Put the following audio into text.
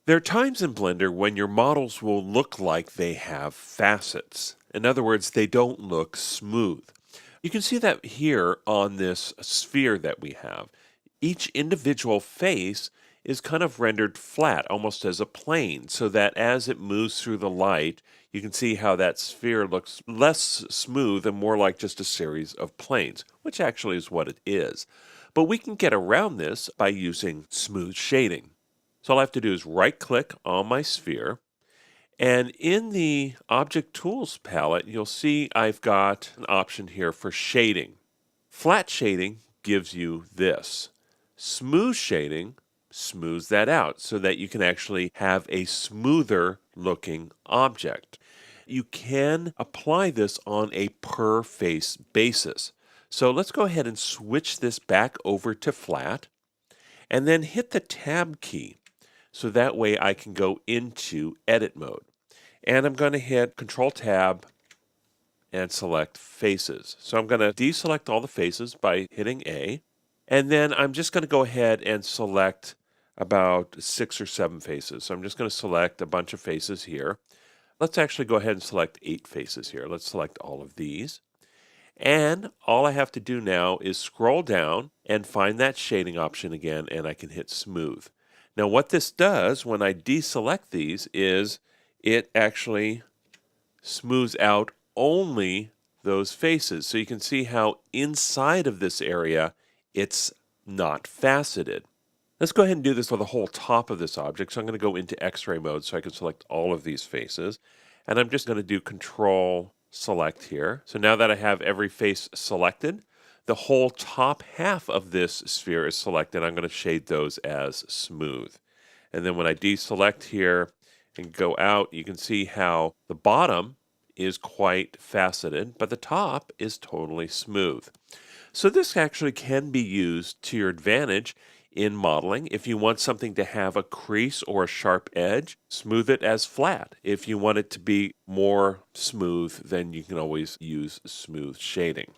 There are times in Blender when your models will look like they have facets. In other words, they don't look smooth. You can see that here on this sphere that we have. Each individual face is kind of rendered flat, almost as a plane, so that as it moves through the light, you can see how that sphere looks less smooth and more like just a series of planes, which actually is what it is. But we can get around this by using smooth shading. So all I have to do is right-click on my sphere, and in the Object Tools palette, you'll see I've got an option here for shading. Flat shading gives you this. Smooth shading smooths that out so that you can actually have a smoother looking object. You can apply this on a per face basis. So let's go ahead and switch this back over to flat and then hit the Tab key. So that way I can go into edit mode. And I'm going to hit Control Tab and select faces. So I'm going to deselect all the faces by hitting A. And then I'm just going to go ahead and select about 6 or 7 faces. So I'm just going to select a bunch of faces here. Let's actually go ahead and select 8 faces here. Let's select all of these. And all I have to do now is scroll down and find that shading option again, and I can hit smooth. Now what this does when I deselect these is it actually smooths out only those faces. So you can see how inside of this area it's not faceted. Let's go ahead and do this for the whole top of this object. So I'm going to go into X-ray mode so I can select all of these faces. And I'm just going to do Control Select here. So now that I have every face selected, the whole top half of this sphere is selected. I'm going to shade those as smooth. And then when I deselect here and go out, you can see how the bottom is quite faceted, but the top is totally smooth. So this actually can be used to your advantage in modeling. If you want something to have a crease or a sharp edge, smooth it as flat. If you want it to be more smooth, then you can always use smooth shading.